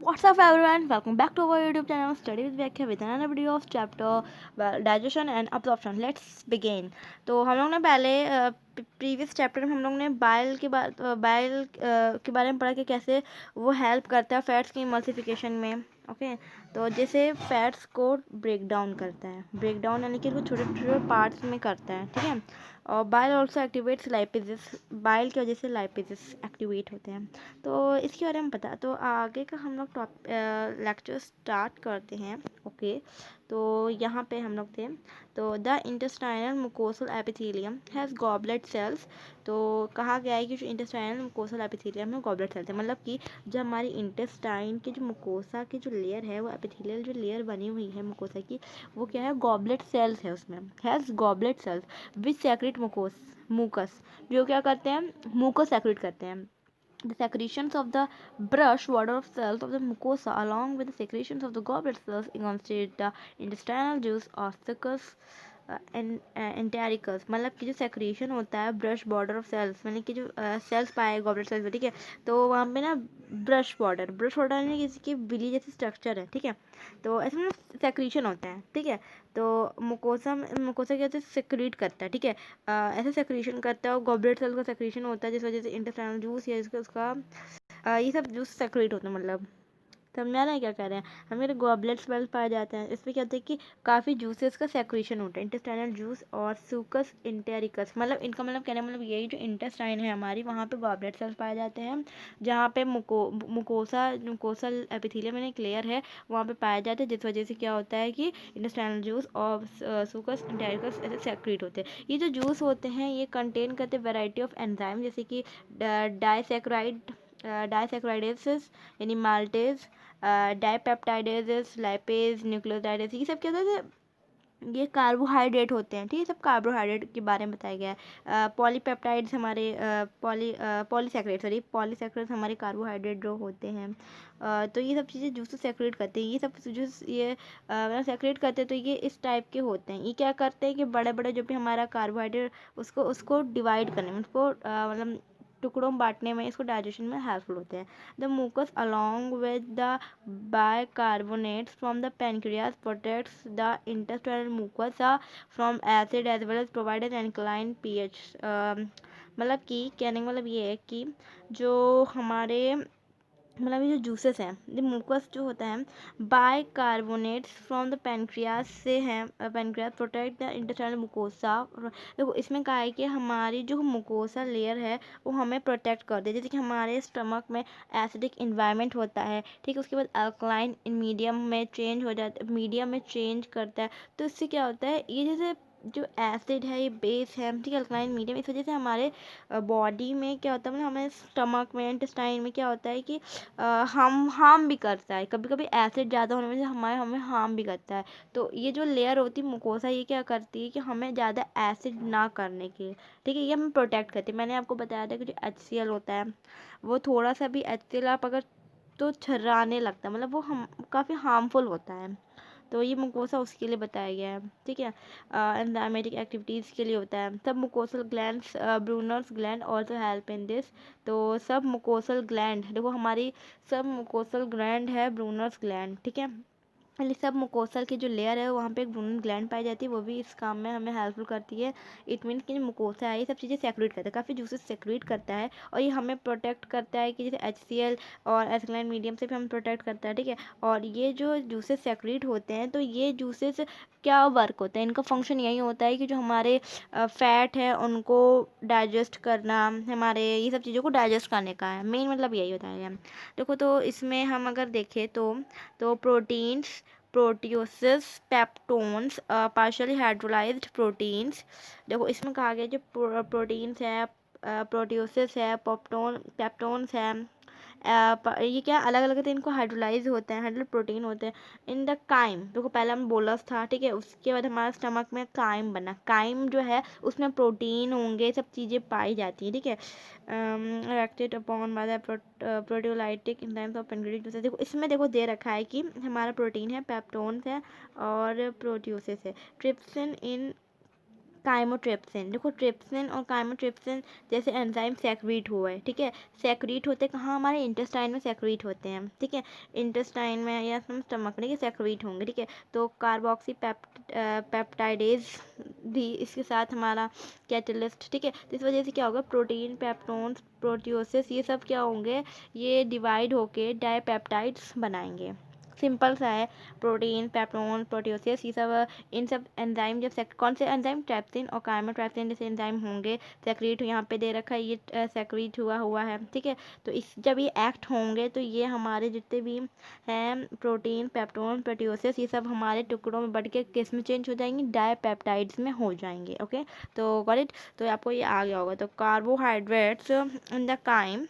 What's up everyone? Welcome back to our YouTube channel Study with Vyakya with another video of chapter digestion and absorption. Let's begin. तो हम लोग ने पहले previous chapter में हम लोग ने बाइल के बारे में पढ़ा कि कैसे वो हेल्प करता है फैट्स की इमल्सिफिकेशन में. ओके तो जैसे फैट्स को ब्रेक डाउन करता है, ब्रेक डाउन यानी कि उसको छोटे छोटे पार्ट्स में करता है. ठीक है. और bile also activates lipases. Bile की वजह से लाइपेजेस एक्टिवेट होते हैं. तो इसके बारे में पता. तो आगे का हम लोग लेक्चर स्टार्ट करते हैं. ओके तो यहाँ पे हम लोग थे. तो the intestinal mucosal epithelium has goblet cells. तो कहा गया है कि जो इंटेस्टाइनल मुकोसल एपिथेलियम है गॉबलेट सेल्स है, मतलब कि जो हमारी इंटेस्टाइन की जो मुकोसा की जो लेयर है, वो एपिथेलियल जो लेयर बनी हुई है मुकोसा की, वो क्या है, गॉबलेट सेल्स है. उसमें has goblet cells which secrete mucus, जो क्या करते हैं, मुकस सेक्रेट करते हैं. The secretions of the brush water cells of the mucosa along with the secretions of the goblet cells constitute the intestinal juice or succus entericus. मतलब कि जो secretion होता है ब्रश बॉर्डर ऑफ सेल्स, मतलब कि जो सेल्स पाए goblet cells में. ठीक है. तो वहाँ पे ना ब्रश बॉर्डर यानी किसी की बिली जैसी स्ट्रक्चर है. ठीक है. तो ऐसे में सेक्रेशन होता है. ठीक है. तो मुकोसा क्या होता है, सेक्रीट करता है. ठीक है. ऐसे सेक्रेशन करता है और गॉबलेट सेल का सेक्रेशन होता है जिस वजह से इंटेस्टाइनल जूस या इसका उसका ये सब जूस सेक्रेट होता है. मतलब समझा रहे हैं क्या कह रहे हैं. हमें गॉबलेट सेल्स पाए जाते हैं. इसमें क्या होता है कि काफ़ी जूसेस का सेक्रेशन होता है, इंटेस्टाइनल जूस और सूकस इंटेरिकस. मतलब इनका मतलब कहने मतलब यही, जो इंटेस्टाइन है हमारी, वहाँ पे गॉबलेट सेल्स पाए जाते हैं. जहाँ पे मुकोसल एपिथेलियम में एक लेयर है, वहाँ पे पाए जाते हैं, जिस वजह से क्या होता है कि इंटेस्टाइनल जूस और सूकस इंटेरिकस ऐसे सेक्रेट होते हैं. ये जो जूस होते हैं ये कंटेन करते हैं वेराइटी ऑफ एंजाइम, जैसे कि डाइसेक्राइडेसिस यानी माल्टेज, डाइपेप्टाइडेजेस, लाइपेज, न्यूक्लियोटाइडेज. ये सब क्या होता है, ये कार्बोहाइड्रेट होते हैं. ठीक है. सब कार्बोहाइड्रेट के बारे में बताया गया है. पॉलीपेप्टाइड्स हमारे पॉलीसेक्रेट्स हमारे कार्बोहाइड्रेट जो होते हैं. तो ये सब चीज़ें जूस सेक्रेट करते हैं. ये सब जूस ये सेक्रेट करते हैं. तो ये इस टाइप के होते हैं. ये क्या करते हैं कि बड़े बड़े जो भी हमारा कार्बोहाइड्रेट उसको उसको डिवाइड करने में, उसको मतलब टुकड़ों में बांटने में, इसको डाइजेशन में हेल्पफुल होते हैं. The mucus along with the bicarbonates from the pancreas protects the intestinal mucosa from acid as well as provide an alkaline pH. मतलब कि कहने का मतलब ये है कि जो हमारे मतलब ये जो जूसेस हैं, ये मुकस जो होता है bicarbonates from the pancreas से हैं. Pancreas protect the intestinal mucosa. देखो इसमें कहा है कि हमारी जो मुकोसा लेयर है वो हमें प्रोटेक्ट कर दे. जैसे कि हमारे स्टमक में एसिडिक इन्वायरमेंट होता है. ठीक है. उसके बाद अल्कलाइन इन मीडियम में चेंज हो जाता है, मीडियम में चेंज करता है. तो इससे क्या होता है, ये जैसे जो एसिड है ये बेस है. ठीक है. अल्कलाइन मीडियम, इस वजह से हमारे बॉडी में क्या होता है, मतलब हमें स्टमक में इंटेस्टाइन में क्या होता है कि हम हार्म भी करता है. कभी कभी एसिड ज़्यादा होने में हमें हार्म भी करता है. तो ये जो लेयर होती है मुकोसा, ये क्या करती है कि हमें ज़्यादा एसिड ना करने के. ठीक है. ये हमें प्रोटेक्ट करती है. मैंने आपको बताया था कि जो HCl होता है, वो थोड़ा सा भी HCl आप अगर तो छर्राने लगता है, मतलब वो हम काफ़ी हार्मफुल होता है. तो ये मुकोसा उसके लिए बताया गया है. ठीक है. एंजाइमेटिक एक्टिविटीज़ के लिए होता है. सब mucosal glands, Brunner's gland also help in this. तो सब मुकोसल ग्लैंड, देखो हमारी सब मुकोसल ग्लैंड है ब्रूनर्स ग्लैंड. ठीक है. ये सब मुकोसल की जो लेयर है वहाँ पे एक ब्रूनस ग्लैंड पाई जाती है, वो भी इस काम में हमें हेल्पफुल करती है. इट मीन्स कि जो मुकोसा है ये सब चीज़ें सेक्रेट करता है, काफ़ी जूसेस सेक्रेट करता है. और ये हमें प्रोटेक्ट करता है कि जैसे HCl और एल्कलाइन मीडियम से भी हमें प्रोटेक्ट करता है. ठीक है. और ये जो जूसेस सेक्रेट होते हैं, तो ये जूसेस क्या वर्क होता है, इनका फंक्शन यही होता है कि जो हमारे फैट है उनको डाइजेस्ट करना, हमारे ये सब चीज़ों को डाइजेस्ट करने का है. मेन मतलब यही होता है. देखो तो इसमें हम अगर देखें तो proteins, proteoses, peptones, partially hydrolysed proteins. देखो इसमें कहा गया जो प्रोटीन्स है, प्रोटियोसिस है, पेप्टोन्स है, ये क्या अलग अलग थे, इनको हाइड्रोलाइज होते हैं, हाइड्रोल प्रोटीन होते हैं इन द काइम. देखो पहले हम बोलस था. ठीक है. उसके बाद हमारा स्टमक में काइम बना. काइम जो है उसमें प्रोटीन होंगे, सब चीज़ें पाई जाती हैं. ठीक है. Acted upon by the proteolytic enzymes of pancreas. देखो इसमें देखो दे रखा है कि हमारा प्रोटीन है, पेप्टोन्स है और प्रोटियोसिस है. ट्रिप्सिन इन काइमोट्रिप्सिन। देखो ट्रिप्सिन और काइमोट्रिप्सिन जैसे एंजाइम सेक्रीट हुआ है, ठीक है। सेक्रीट होते कहाँ, हमारे इंटेस्टाइन में सेक्रीट होते हैं, ठीक है। इंटेस्टाइन में या स्टमक में सेक्रीट होंगे, ठीक है। तो कार्बोक्सी पेप्टाइडेज भी इसके साथ हमारा कैटलिस्ट, ठीक है। तो इस वजह से क्या होगा, प्रोटीन, पेप्टोन्स, प्रोटियोसिस, ये सब क्या होंगे, ये डिवाइड होके डाईपेप्टाइड्स बनाएंगे। सिंपल सा है। प्रोटीन, पेप्टोन, प्रोटियोसिस, ये सब इन सब एंजाइम जब कौन से एंजाइम, ट्रैप्सिन और काइमोट्रैप्सिन जैसे एंजाइम होंगे, सेक्रेट यहाँ पे दे रखा है, ये सेक्रेट हुआ है, ठीक है। तो इस जब ये एक्ट होंगे तो ये हमारे जितने भी हैं प्रोटीन, पेप्टोन, प्रोटियोसिस, ये सब हमारे टुकड़ों में बढ़ के किस में चेंज हो जाएंगे, डाईपेप्टाइड्स में हो जाएंगे। ओके, तो गॉट इट। तो आपको ये आ गया होगा। तो carbohydrates in the chyme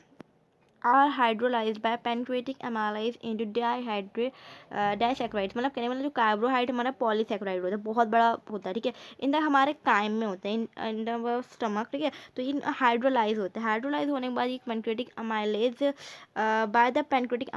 are hydrolyzed by pancreatic amylase into disaccharides। मतलब कहने मतलब जो कार्बोहाइड्रेट हमारा पॉलीसेक्राइड होता है, बहुत बड़ा होता है, ठीक है। इन द हमारे काइम में होते हैं, इन द स्टमक, ठीक है। तो ये हाइड्रोलाइज होते हैं। हाइड्रोलाइज होने के बाद ये pancreatic amylase by the pancreatic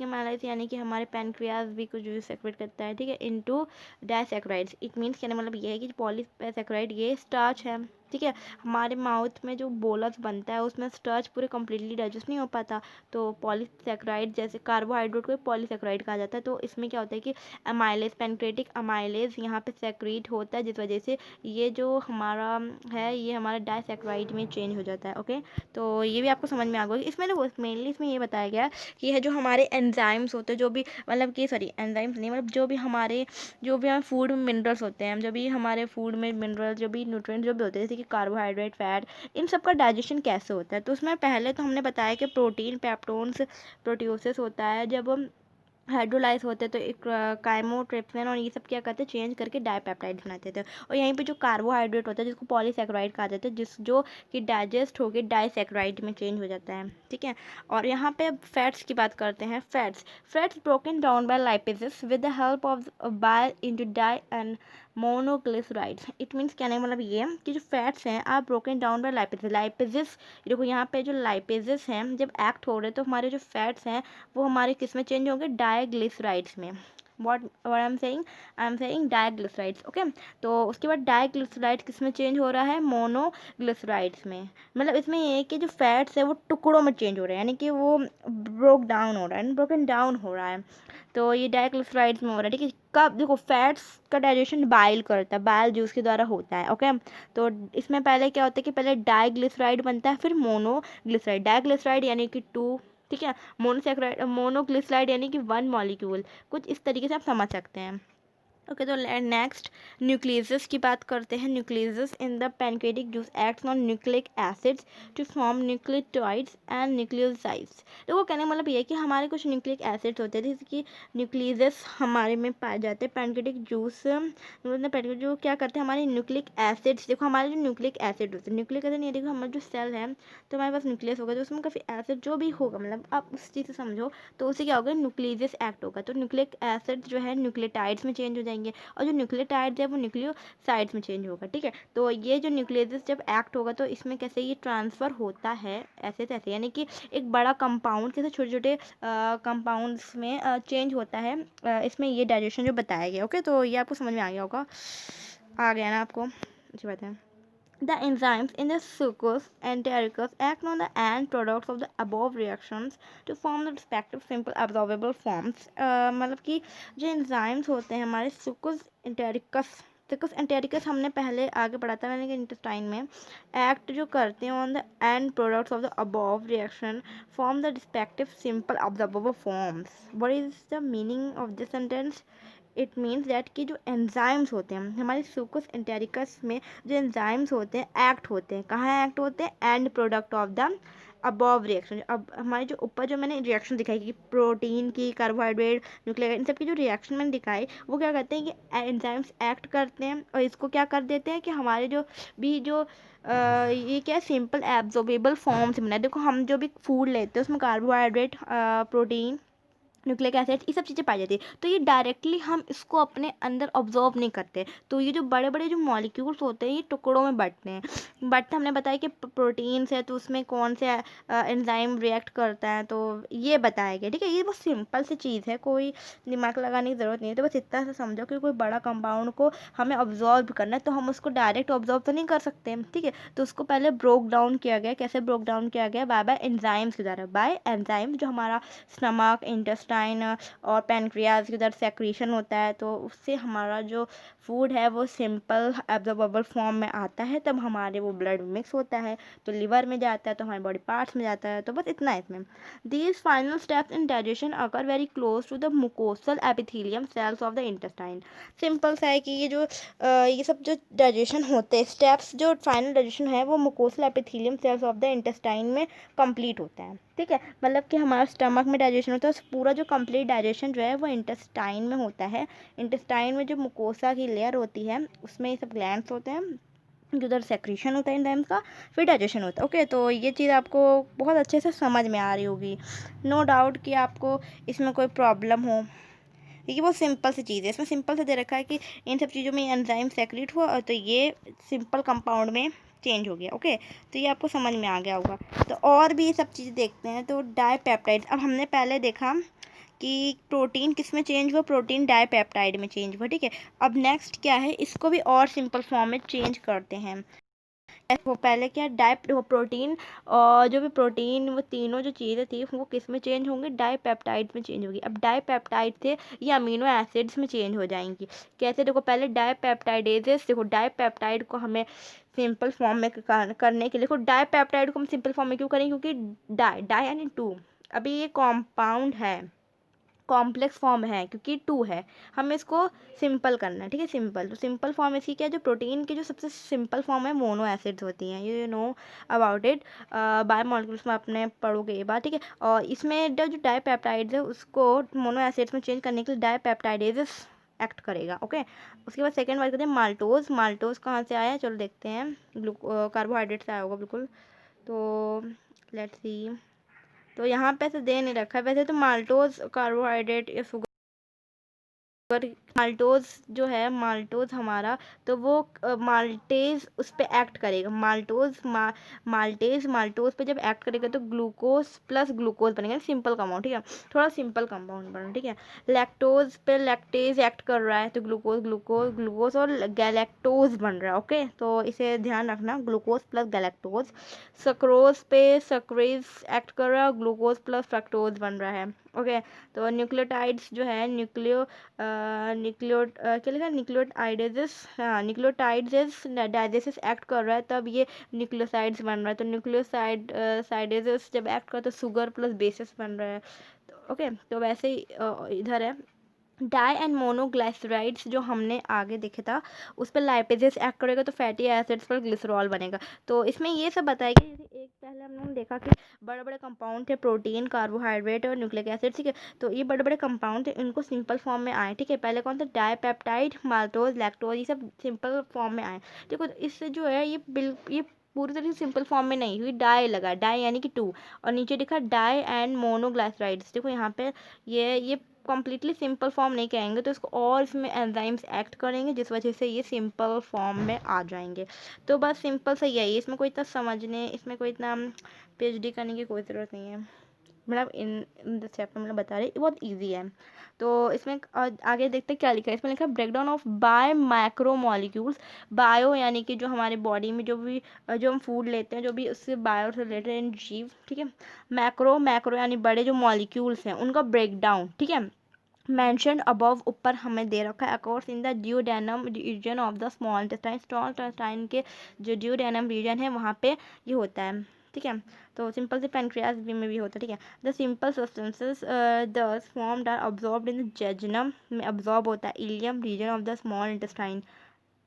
amylase यानी कि हमारे पेनक्रियाज भी कुछ जो सेक्रेट करता है, ठीक है, इनटू डाइसैक्राइड्स। इट मीन्स कहने मतलब ये है कि पॉलीसेक्राइड ये स्टार्च है, ठीक है। हमारे माउथ में जो बोलस बनता है उसमें स्टार्च पूरे कम्प्लीटली डाइजेस्ट नहीं हो पाता, तो पॉलीसेक्राइड जैसे कार्बोहाइड्रेट को पॉलीसेक्राइड कहा जाता है। तो इसमें क्या होता है कि अमाइलेज, पेनक्रेटिक अमाइलेज यहाँ पे सेक्रेट होता है, जिस वजह से ये जो हमारा है ये हमारा डाइसेक्राइड में चेंज हो जाता है। ओके, तो ये भी आपको समझ में आ गया। इसमें ना मेनली इसमें ये बताया गया कि है जो हमारे एंजाइम्स होते हैं, जो भी मतलब कि सॉरी एंजाइम्स नहीं, मतलब जो भी हमारे फूड में मिनरल्स होते हैं, जो भी हमारे फूड में मिनरल, जो भी न्यूट्रिएंट जो भी होते हैं, जैसे कि कार्बोहाइड्रेट, फैट, इन सब का डाइजेशन कैसे होता है। तो उसमें पहले तो हमने बताया कि प्रोटीन, पेप्टोन्स, प्रोटियोसिस होता है। जब हाइड्रोलाइज होते तो एक काइमोट्रिप्सिन और ये सब क्या करते हैं, चेंज करके डाईपेप्टाइड बनाते थे। और यहीं पे जो कार्बोहाइड्रेट होता है जिसको पॉलीसेक्राइड कहा जाता है, जो कि डाइजेस्ट होकर डाईसेक्राइड में चेंज हो जाता है, ठीक है। और यहाँ पे फैट्स की बात करते हैं। Fats broken down by lipases with the help of bile into di and monoglycerides. It means कहने का मतलब ये कि जो फैट्स हैं are broken down by lipases. देखो यहाँ पे जो लाइपेजेस हैं जब एक्ट हो रहे हैं तो हमारे जो फैट्स हैं वो हमारे किस में चेंज होंगे, डाइग्लिसराइड्स में। what I am saying diglycerides. Okay, तो उसके बाद डाइग्लिसराइड किस में चेंज हो रहा है, मोनोग्लिसराइड्स में। मतलब इसमें ये है कि जो फैट्स है वो टुकड़ों में चेंज हो रहे हैं, यानी कि वो ब्रोकन डाउन हो रहा है। तो ये डाइग्लिसराइड्स में हो रहा है, ठीक है। कब देखो फैट्स का डाइजेशन बाइल करता है, बाइल जूस के द्वारा होता है। ओके, तो इसमें पहले क्या होता है कि पहले डाइग्लिसराइड बनता है, फिर मोनोग्लिसराइड। डाइग्लिसराइड यानी कि 2, ठीक है। मोनोग्लिसराइड यानी कि 1 मॉलिक्यूल। कुछ इस तरीके से आप समझ सकते हैं। ओके, तो नेक्स्ट न्यूक्लियस की बात करते हैं। Nucleases in the pancreatic juice acts on nucleic acids to form nucleotides and nucleosides. देखो कहने का मतलब ये है कि हमारे कुछ न्यूक्लिक एसिड्स होते हैं जैसे कि न्यूक्लियस हमारे में पाए जाते हैं। पैनक्रेटिक जूस पैनक्रेटिक जो क्या करते हैं, हमारे न्यूक्लिक एसिड्स, देखो हमारे जो न्यूक्लिक एसिड होते हैं, न्यूक्लिक एसिड नहीं, देखो हमारा जो सेल है तो हमारे पास न्यूक्लियस होगा, तो उसमें काफ़ी एसिड जो भी होगा, मतलब आप उस चीज़ से समझो, तो उससे क्या होगा, न्यूक्लियस एक्ट होगा। तो न्यूक्लिक एसिड जो है न्यूक्लियोटाइड्स में चेंज हो जाएंगे, और जो न्यूक्लियोटाइड्स है वो न्यूक्लियोसाइड्स में चेंज होगा, ठीक है। तो ये जो न्यूक्लियस जब एक्ट होगा तो इसमें कैसे ये ट्रांसफ़र होता है, ऐसे तैसे, यानी कि एक बड़ा कंपाउंड कैसे छोटे छोटे कंपाउंड्स में चेंज होता है। इसमें ये डाइजेशन जो बताया गया। ओके, तो ये आपको समझ में आ गया होगा, आ गया ना आपको, अच्छी बात है। The enzymes in the succus entericus act on the end products of the above reactions to form the respective simple absorbable forms। मतलब कि जो enzymes होते हैं हमारे succus entericus हमने पहले आगे पढ़ा था मैंने कि इंटेस्टाइन में एक्ट जो करते हैं on the end products of the above reaction form the respective simple observable forms. What is the meaning of this sentence? It means that कि जो एंजाइम्स होते हैं हमारे सुकुस एंटेरिकस में, जो एंजाइम्स होते हैं एक्ट होते हैं, कहाँ एक्ट होते हैं, and product of the above reaction. अब हमारे जो ऊपर जो मैंने रिएक्शन दिखाई कि प्रोटीन की, कार्बोहाइड्रेट, न्यूक्लियर, इन सब की जो रिएक्शन मैंने दिखाई वो क्या करते हैं कि एंजाइम्स एक्ट करते हैं और इसको क्या कर देते हैं कि हमारे जो भी जो ये क्या है, सिंपल एब्जॉर्बेबल फॉर्म्स बना है। देखो हम जो भी फूड लेते हैं उसमें कार्बोहाइड्रेट, प्रोटीन, न्यूक्लिक एसिड, ये सब चीज़ें पाई जाती है। तो ये डायरेक्टली हम इसको अपने अंदर ऑब्जॉर्व नहीं करते। तो ये जो बड़े बड़े जो मॉलिक्यूल्स होते हैं ये टुकड़ों में बँटते हैं। बट हमने बताया कि प्रोटीन्स है तो उसमें कौन से एंजाइम रिएक्ट करता है, तो ये बताया गया। ठीक है, ये बहुत सिंपल सी चीज़ है, कोई दिमाग लगाने की ज़रूरत नहीं है। तो बस इतना सा समझो कि कोई बड़ा कंपाउंड को हमें ऑब्जॉर्व करना है तो हम उसको डायरेक्ट ऑब्जॉर्व तो नहीं कर सकते। ठीक है, तो उसको पहले ब्रोक डाउन किया गया। कैसे ब्रोक डाउन किया गया? बाय एंजाइम्स के द्वारा। बाय एंजाइम, जो हमारा स्टमक, इंटेस्टाइन और पैनक्रियाज के उधर सेक्रीशन होता है, तो उससे हमारा जो फूड है वो सिंपल एब्जॉर्बेबल फॉर्म में आता है। तब हमारे वो ब्लड मिक्स होता है तो लिवर में जाता है, तो हमारे बॉडी पार्ट्स में जाता है। तो बस इतना है इसमें। These final steps in digestion occur very close to the mucosal epithelium cells of the intestine. Simple सा है कि ये जो ये सब जो डाइजेशन होते हैं स्टेप्स, जो फाइनल डाइजेशन है वो mucosal epithelium cells of the intestine में कंप्लीट होता है। ठीक है, मतलब कि हमारा स्टमक में डाइजेशन होता है, पूरा जो कंप्लीट डाइजेशन जो है वो इंटेस्टाइन में होता है। इंटेस्टाइन में जो मुकोसा की लेयर होती है उसमें ये सब ग्लैंड्स होते हैं, उधर सेक्रीशन होता है एंजाइम्स का, फिर डाइजेशन होता है। ओके, तो ये चीज़ आपको बहुत अच्छे से समझ में आ रही होगी। नो डाउट कि आपको इसमें कोई प्रॉब्लम हो। ये बहुत सिंपल सी चीज़ है, इसमें सिंपल से दे रखा है कि इन सब चीज़ों में एंजाइम सेक्रेट हुआ और तो ये सिंपल कंपाउंड में चेंज हो गया। ओके, तो ये आपको समझ में आ गया होगा। तो और भी ये सब चीज़ें देखते हैं। तो डाईपेप्टाइड, अब हमने पहले देखा कि प्रोटीन किस में चेंज हुआ, प्रोटीन डाईपेप्टाइड में चेंज हुआ। ठीक है, अब नेक्स्ट क्या है, इसको भी और सिंपल फॉर्म में चेंज करते हैं। वो पहले क्या वो प्रोटीन, और जो भी प्रोटीन वो तीनों जो चीज़ें थी वो किस में चेंज होंगी, डाईपेप्टाइड में चेंज होगी। अब डाईपेप्टाइड थे ये अमीनो एसिड्स में चेंज हो जाएंगी। कैसे? देखो, पहले डाईपेप्टाइडेजेस, देखो डाईपेप्टाइड को हमें सिंपल फॉर्म में करने के लिए, देखो डाईपेप्टाइड को हम सिंपल फॉर्म में क्यों करें, क्योंकि डाई डाई यानी टू, अभी ये कॉम्पाउंड है, कॉम्प्लेक्स फॉर्म है क्योंकि टू है, हमें इसको सिंपल करना है। ठीक है, सिंपल, तो सिंपल फॉर्म इसकी क्या है, जो प्रोटीन की जो सबसे सिंपल फॉर्म है मोनो एसिड्स होती हैं, you know about it, biomolecules में आपने पढ़ोगे ये बात। ठीक है, और इसमें जो डाईपेप्टाइड्स है उसको मोनो एसिड्स में चेंज करने के लिए डाईपेप्टाइडेजेस एक्ट करेगा। ओके, उसके बाद सेकेंड बात करते हैं माल्टोज। माल्टोज कहाँ से आया, चलो देखते हैं। कार्बोहाइड्रेट से आया होगा बिल्कुल। तो लेट्स सी, तो यहाँ पे ऐसे दे नहीं रखा है, वैसे तो माल्टोज कार्बोहाइड्रेट या शुगर, माल्टोज जो है, माल्टोज हमारा, तो वो माल्टेज उस पर एक्ट करेगा। माल्टोज पे जब एक्ट करेगा तो ग्लूकोज प्लस ग्लूकोज बनेगा, सिंपल कंपाउंड। ठीक है, थोड़ा सिंपल कंपाउंड बना। ठीक है, लैक्टोज पे लैक्टेज एक्ट कर रहा है तो ग्लूकोज ग्लूकोज ग्लूकोज और गैलेक्टोज बन रहा है। ओके, तो इसे ध्यान रखना, ग्लूकोज प्लस गैलेक्टोज। सक्रोज पे सक्रेज एक्ट कर रहा है, ग्लूकोज प्लस फ्रक्टोज बन रहा है। ओके, तो न्यूक्लियोटाइड्स जो है, क्या लिखा है, न्यूक्लियोटाइडेजेस, हाँ न्यूक्लियोटाइडेजेस डाइजेसिस एक्ट कर रहा है तब ये न्यूक्लियोसाइड्स बन रहा है। तो साइडेजेस जब एक्ट कर तो शुगर प्लस बेसिस बन रहा है। तो ओके, तो वैसे ही इधर है डाई एंड मोनोग्लाइसराइड्स जो हमने आगे देखे था, उस पर लाइपेजेस एक्ट करेगा तो फैटी एसिड्स पर ग्लिसरॉल बनेगा। तो इसमें ये सब बताया गया। जैसे एक पहले हम लोगों ने देखा कि बड़े बड़े कंपाउंड थे, प्रोटीन, कार्बोहाइड्रेट और न्यूक्लिक एसिड। ठीक है, तो ये बड़े बड़े कंपाउंड थे, इनको सिंपल फॉर्म में आए। ठीक है, पहले कौन सा, डाईपेप्टाइड, माल्टोज, लैक्टोज, ये सब सिंपल फॉर्म में आए। देखो इससे जो है ये पूरी तरीके से सिंपल फॉर्म में नहीं हुई, डाई लगा, डाई यानी कि टू, और नीचे लिखा डाई एंड मोनोग्लाइसराइड्स। देखो यहाँ पे ये कम्प्लीटली सिंपल फॉर्म नहीं कहेंगे, तो इसको और इसमें एंजाइम्स एक्ट करेंगे जिस वजह से ये सिंपल फॉर्म में आ जाएंगे। तो बस सिंपल सा यही है, इसमें कोई इतना समझने, इसमें कोई इतना पीएचडी करने की कोई ज़रूरत नहीं है। मतलब इन द चैप्टर मतलब बता रही, बहुत इजी है। तो इसमें आगे देखते हैं क्या लिखा है। इसमें लिखा है breakdown of bye micro molecules. Bio यानी कि जो हमारे बॉडी में जो भी जो हम फूड लेते हैं, जो भी उससे बायो से रिलेटेड जीव। ठीक है, मैक्रो, मैक्रो यानी बड़े जो मॉलिक्यूल्स हैं उनका ब्रेकडाउन। ठीक है, मेंशन अबव, ऊपर हमें दे रखा है, of course in the duodenum region of the small intestine. Small intestine के जो ड्यूडेनम रीजन है वहाँ पे ये होता है। ठीक है, तो सिंपल से पेनक्रियाज में भी होता है। ठीक है, the simple substances the formed are absorbed in the jejunum में अब्जॉर्ब होता है, ileum region of the small intestine,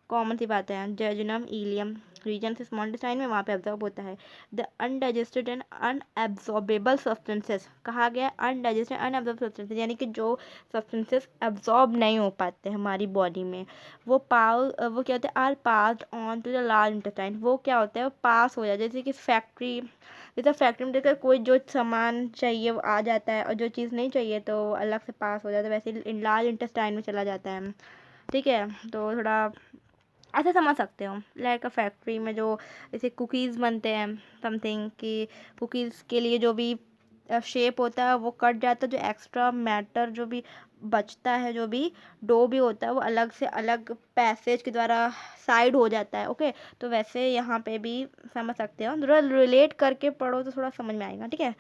common सी बात है, जेजुनम इलियम रीजन से स्मॉल इंटेस्टाइन में वहाँ पे अब्जॉर्ब होता है। The undigested and unabsorbable substances, कहा गया अनडाइजेस्टेड अनएब्जॉर्ब सब्सटेंसेस, यानी कि जो सब्सटेंसेस एब्जॉर्ब नहीं हो पाते हमारी बॉडी में, वो वो क्या होते हैं, are passed on to the large intestine. वो क्या होता है, वो पास हो जाए, जैसे कि फैक्ट्री जैसे फैक्ट्री में देखकर कोई जो सामान चाहिए वो आ जाता है और जो चीज़ नहीं चाहिए तो वो अलग से पास हो जाता है, वैसे ही लार्ज इंटेस्टाइन में चला जाता है। ठीक है, तो थोड़ा ऐसे समझ सकते हो लाइक अ फैक्ट्री में जो जैसे कुकीज़ बनते हैं समथिंग कि कुकीज़ के लिए जो भी शेप होता है वो कट जाता है, जो एक्स्ट्रा मैटर जो भी बचता है, जो भी डो भी होता है वो अलग से अलग पैसेज के द्वारा साइड हो जाता है। ओके, तो वैसे यहाँ पे भी समझ सकते हो, थोड़ा रिलेट करके पढ़ो तो थोड़ा समझ में आएगा। ठीक है,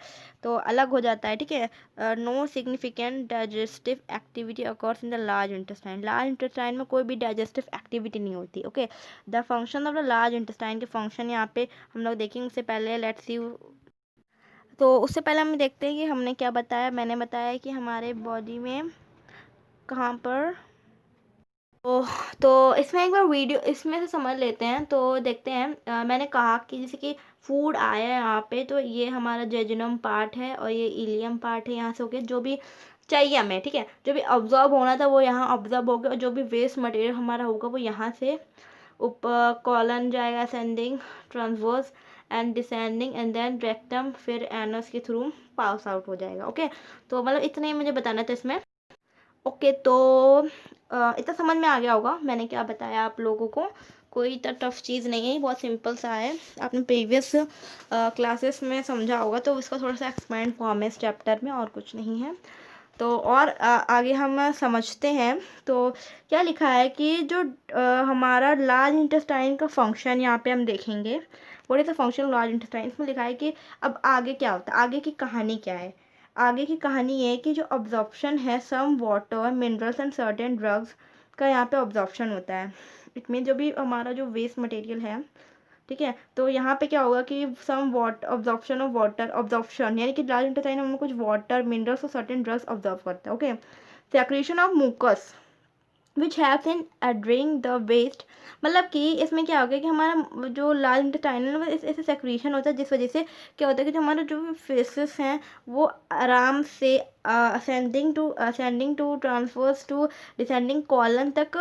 तो अलग हो जाता है। ठीक है, no significant digestive activity occurs in the large intestine. Large intestine में कोई भी डाइजेस्टिव एक्टिविटी नहीं होती। Okay, the function of the large intestine के फंक्शन यहाँ पे हम लोग देखेंगे। उससे पहले लेट्स सी, तो उससे पहले हम देखते हैं कि हमने क्या बताया। मैंने बताया कि हमारे बॉडी में कहाँ पर, तो इसमें एक बार वीडियो इसमें से समझ लेते हैं। तो देखते हैं, मैंने कहा कि जैसे कि फूड आया है यहाँ पे, तो ये हमारा जेजुनम पार्ट है और ये इलियम पार्ट है। यहाँ से होके जो भी चाहिए हमें, ठीक है, जो भी ऑब्जॉर्ब होना था वो यहाँ ऑब्जॉर्ब हो गया, और जो भी वेस्ट मटेरियल हमारा होगा वो यहाँ से ऊपर कॉलन जाएगा, ascending, transverse and descending, and then rectum, फिर एनस के थ्रू पास आउट हो जाएगा। ओके, तो मतलब इतना ही मुझे बताना था इसमें। ओके, तो इतना समझ में आ गया होगा मैंने क्या बताया आप लोगों को। कोई इतना टफ चीज़ नहीं है, बहुत सिंपल सा है। आपने प्रीवियस क्लासेस में समझा होगा, तो इसका थोड़ा सा एक्सपेंड फॉर्म है इस चैप्टर में, और कुछ नहीं है। तो और आगे हम समझते हैं। तो क्या लिखा है कि जो हमारा लार्ज इंटेस्टाइन का फंक्शन यहाँ पे हम देखेंगे। What is the function of large intestine, इसमें लिखा है कि अब आगे क्या होता है, आगे की कहानी क्या है। आगे की कहानी ये है कि जो ऑब्जॉर्प्शन है some water minerals and certain drugs का यहाँ पे ऑब्जॉर्प्शन होता है। इट मीन जो भी हमारा जो वेस्ट मटेरियल है, ठीक है, तो यहाँ पे क्या होगा कि some water absorption of water, absorption यानी कि लार्ज इंटेस्टाइन में कुछ वाटर मिनरल्स और सर्टेन ड्रग्स ऑब्जॉर्व करता है। Okay, secretion of mucus which हैव्स इन एड्रिंग द वेस्ट, मतलब कि इसमें क्या हो गया कि हमारा जो लार्ज इंटेस्टाइन है ऐसे सेक्रीशन होता है, जिस वजह से क्या होता है कि जो हमारे जो फेसेस हैं वो आराम से ascending to transverse to descending colon तक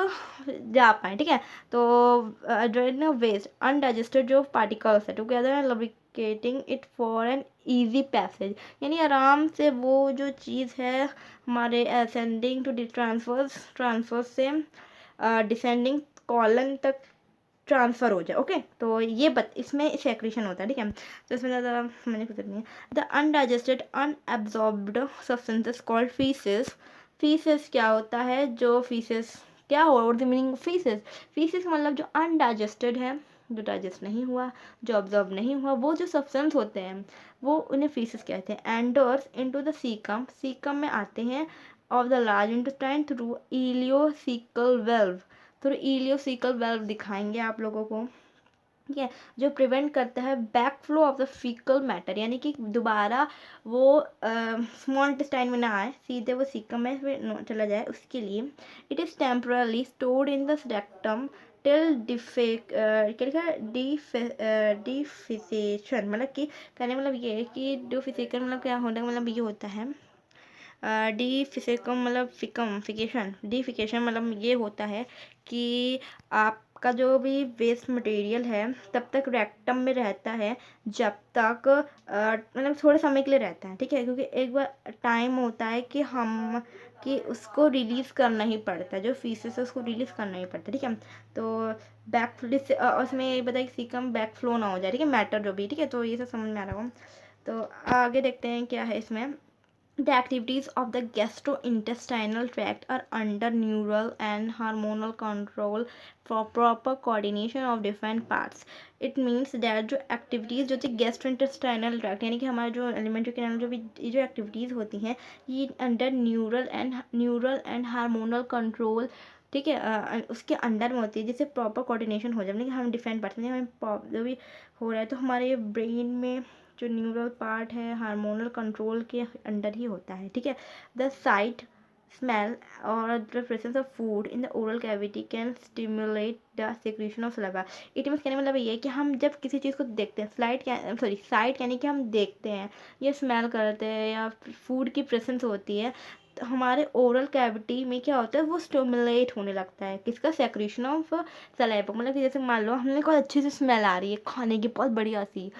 जा पाए। ठीक है, तो एड्रिंग वेस्ट अनडाइजेस्टेड जो पार्टिकल्स है together lubricating it for an easy passage, यानी आराम से वो जो चीज़ है हमारे असेंडिंग टू ट्रांसफर्स से डिसेंडिंग कॉलन तक ट्रांसफ़र हो जाए। ओके, तो ये इसमें सेक्रेशन होता है। ठीक है, तो इसमें ज़्यादा मैंने कुछ नहीं है। The undigested unabsorbed substances called faeces. Faeces क्या होता है, जो फीसेस क्या हो, और द मीनिंग फीसेस, फीसेस मतलब जो अनडाइजेस्टेड है, जो डाइजेस्ट नहीं हुआ, जो ऑब्जॉर्ब नहीं हुआ, वो जो सब्सटेंस होते हैं वो उन्हें फीसेस कहते हैं। Anders into the caecum, caecum में आते हैं of the large intestine through ileocaecal valve, through ileocaecal valve दिखाएंगे आप लोगों को। ठीक है, जो प्रिवेंट करता है back flow of the faecal matter, यानी कि दोबारा वो स्मॉल इंटेस्टाइन में ना आए, सीधे वो सीकम में चला जाए, उसके लिए it is temporarily stored in the rectum till defecation, मतलब कि कहने मतलब ये है कि डिफिसेशन मतलब क्या होने का मतलब ये होता है, डिफिसेकम मतलब डिफिकेशन मतलब ये होता है कि आपका जो भी वेस्ट मटेरियल है तब तक रेक्टम में रहता है, जब तक मतलब थोड़े समय के लिए रहता है। ठीक है, क्योंकि एक बार टाइम होता है कि उसको रिलीज़ करना ही पड़ता है, जो फीसेस है उसको रिलीज़ करना ही पड़ता है। ठीक है, तो उसमें ये बताया कि सीकम बैक फ्लो ना हो जाए। ठीक है, मैटर जो भी, ठीक है, तो ये सब समझ में आ रहा होगा। तो आगे देखते हैं क्या है इसमें। The activities of the gastrointestinal tract are under neural and hormonal control for proper coordination of different parts. It means that जो activities जो थी gastrointestinal tract यानी कि हमारा जो alimentary canal जो भी ये जो activities होती हैं ये under neural and hormonal control, ठीक है, उसके अंडर में होती है, जिससे प्रॉपर कोऑर्डिनेशन हो जाए। मतलब कि हम डिफरेंट पार्ट्स में हमें जो भी हो रहा है तो हमारे ब्रेन में जो न्यूरल पार्ट है हार्मोनल कंट्रोल के अंडर ही होता है। ठीक है, द साइट स्मेल और the presence of food in the oral cavity can stimulate the secretion of saliva. It means कहने मतलब ये है कि हम जब किसी चीज़ को देखते हैं, साइट यानी कि हम देखते हैं या स्मेल करते हैं या फूड की प्रेजेंस होती है, हमारे ओरल कैविटी में क्या होता है, वो स्टिमुलेट होने लगता है, किसका, सेक्रेशन ऑफ सलाइवा। मतलब कि जैसे मान लो हमने कोई अच्छी सी स्मेल आ रही है खाने की, बहुत बढ़िया सी,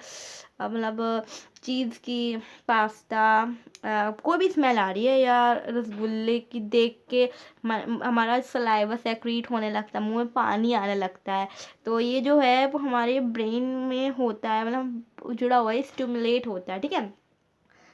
मतलब चीज़ की, पास्ता, कोई भी स्मेल आ रही है, या रसगुल्ले की देख के हमारा सलाइवा सेक्रीट होने लगता है, मुंह में पानी आने लगता है। तो ये जो है वो हमारे ब्रेन में होता है, मतलब जुड़ा हुआ है, स्टिमुलेट होता है, ठीक है।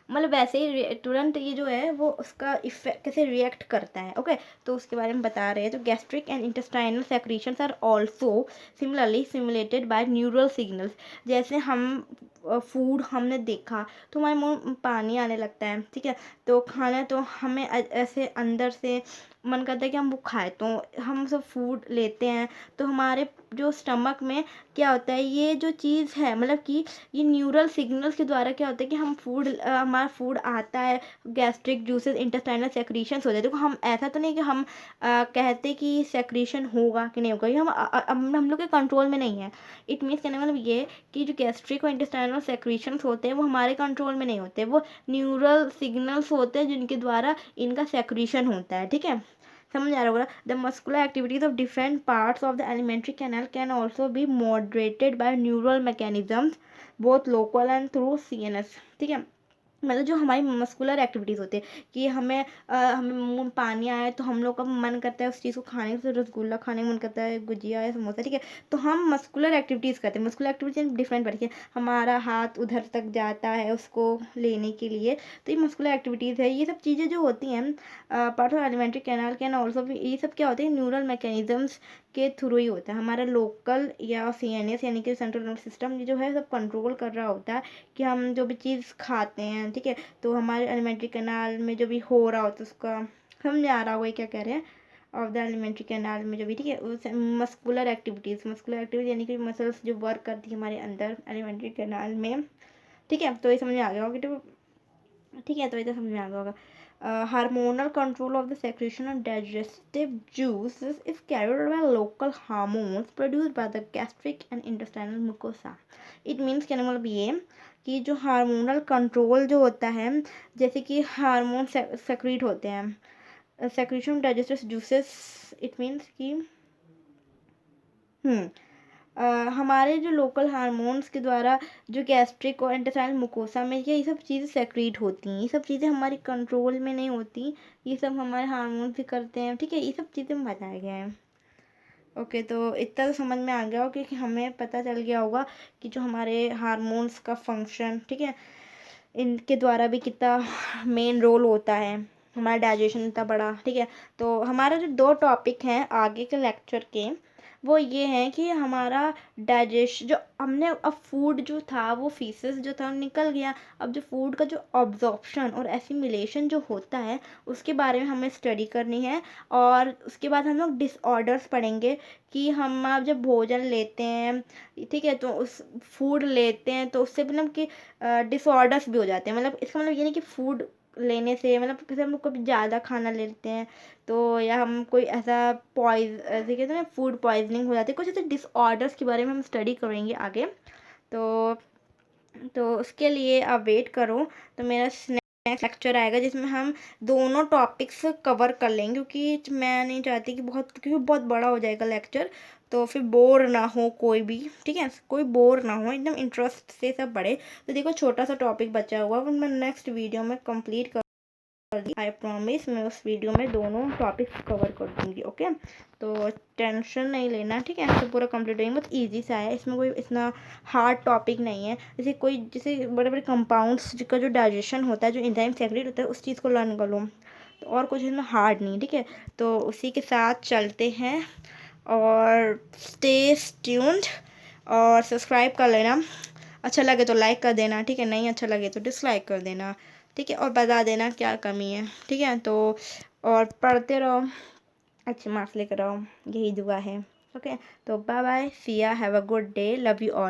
मतलब वैसे ही तुरंत ये जो है वो उसका इफेक्ट कैसे रिएक्ट करता है, ओके। तो उसके बारे में बता रहे हैं। तो gastric and intestinal secretions are also similarly stimulated by neural signals. जैसे हम फूड हमने देखा तो हमारे मुंह में पानी आने लगता है, ठीक है। तो खाना तो हमें ऐसे अंदर से मन करता है कि हम वो खाएं, तो हम सब फूड लेते हैं, तो हमारे जो स्टमक में क्या होता है, ये जो चीज़ है, मतलब कि ये न्यूरल सिग्नल्स के द्वारा क्या होता है कि हम फूड, हमारा फूड आता है, गैस्ट्रिक जूसेस, इंटेस्टाइनल सेक्रीशंस होते हैं। देखो हम ऐसा तो नहीं कि हम कहते कि सेक्रीशन होगा कि नहीं होगा, ये हम लोग के कंट्रोल में नहीं है। इट मीन्स कहने का मतलब ये कि जो गैस्ट्रिक और इंटेस्टाइनल सेक्रीशंस होते हैं वो हमारे कंट्रोल में नहीं होते, वो न्यूरल सिग्नल्स होते हैं जिनके द्वारा इनका सेक्रीशन होता है, ठीक है। समझ आ रहा होगा। The muscular activities of different parts of the alimentary canal can also be moderated by neural mechanisms both local and through CNS, ठीक है। मतलब जो हमारी मस्कुलर एक्टिविटीज़ होती है कि हमें मुंह में पानी आया तो हम लोग का मन करता है उस चीज़ को खाने से, रसगुल्ला खाने का मन करता है, गुजिया या समोसा, ठीक है। तो हम मस्कुलर एक्टिविटीज़ करते हैं। मस्कुलर एक्टिविटीज डिफरेंट तरीके, हमारा हाथ उधर तक जाता है उसको लेने के लिए, तो ये मस्कुलर एक्टिविटीज़ है। ये सब चीज़ें जो होती हैं part of alimentary canal can also, ये सब क्या होते हैं, न्यूरल मैकेनिज्म्स के थ्रू ही होता है। हमारा लोकल या सीएनएस यानी कि सेंट्रल नर्वस सिस्टम ये जो है सब कंट्रोल कर रहा होता है कि हम जो भी चीज़ खाते हैं, ठीक है। तो हमारे एलिमेंट्री कैनाल में जो भी हो रहा होता है उसका, समझ आ रहा होगा ये क्या कह रहे हैं, ऑफ द एलिमेंट्री कैनाल में जो भी, ठीक है, उस मस्कुलर एक्टिविटीज यानी कि मसल्स जो वर्क करती है हमारे अंदर एलिमेंट्री कैनाल में, ठीक है। तो ये समझ में आ गया होगा, ठीक है। तो ये तो समझ में आ गया होगा। Hormonal control of the secretion of digestive juices is carried out by local hormones produced by the gastric and intestinal mucosa. It means कहने का मतलब ये कि जो हार्मोनल कंट्रोल जो होता है, जैसे कि हार्मोन सेक्रीट होते हैं, secretion digestive juices, it means कि हमारे जो लोकल हार्मोन्स के द्वारा जो गैस्ट्रिक और इंटेस्टाइनल मुकोसा में ये सब चीज़ें सेक्रीट होती हैं, ये सब चीज़ें हमारी कंट्रोल में नहीं होती, ये सब हमारे हार्मोन्स भी करते हैं, ठीक है। ये सब चीज़ें में बताया गया है, ओके। तो इतना तो समझ में आ गया होगा कि हमें पता चल गया होगा कि जो हमारे हार्मोन्स का फंक्शन, ठीक है, इनके द्वारा भी कितना मेन रोल होता है, हमारा डाइजेशन इतना बड़ा, ठीक है। तो हमारा जो 2 टॉपिक हैं आगे के लेक्चर के, वो ये हैं कि हमारा डाइजेशन, जो हमने अब फूड जो था वो फीसेस जो था निकल गया, अब जो फूड का जो ऑब्जॉर्प्शन और एसिमिलेशन जो होता है उसके बारे में हमें स्टडी करनी है। और उसके बाद हम लोग डिसऑर्डर्स पढ़ेंगे कि हम अब जब भोजन लेते हैं, ठीक है, तो उस फूड लेते हैं तो उससे मतलब कि डिसऑर्डर्स भी हो जाते हैं। मतलब इसका मतलब ये नहीं कि फूड लेने से, मतलब जैसे हम लोग कभी ज़्यादा खाना ले लेते हैं तो, या हम कोई ऐसा ऐसे कहते हैं ना, फूड पॉइजनिंग हो जाती है, कुछ ऐसे डिसऑर्डर्स के बारे में हम स्टडी करेंगे आगे। तो उसके लिए आप वेट करो, तो मेरा नेक्स्ट लेक्चर आएगा जिसमें हम दोनों टॉपिक्स कवर कर लेंगे, क्योंकि मैं नहीं चाहती कि क्योंकि बहुत बड़ा हो जाएगा लेक्चर, तो फिर बोर ना हो कोई भी, ठीक है, कोई बोर ना हो, एकदम इंटरेस्ट से सब पढ़े। तो देखो छोटा सा टॉपिक बचा हुआ है, मैं नेक्स्ट वीडियो में कंप्लीट कर दी, आई प्रॉमिस, मैं उस वीडियो में दोनों टॉपिक्स कवर कर दूँगी, ओके। तो टेंशन नहीं लेना, ठीक है, तो पूरा कंप्लीट होएंगे। बहुत ईजी सा है, इसमें कोई इतना हार्ड टॉपिक नहीं है। जैसे बड़े बड़े कंपाउंड्स का जो डाइजेशन होता है, जो एंजाइम सेक्रेट होता है, उस चीज़ को लर्न कर लो, तो और कुछ इसमें हार्ड नहीं, ठीक है। तो उसी के साथ चलते हैं, और स्टे ट्यून्ड, और सब्सक्राइब कर लेना, अच्छा लगे तो लाइक कर देना, ठीक है, नहीं अच्छा लगे तो डिसलाइक कर देना, ठीक है, और बता देना क्या कमी है, ठीक है। तो और पढ़ते रहो, अच्छे मार्क्स लेकर आओ, यही दुआ है, ओके। तो बाय बाय, सी या, have a good day, love you all.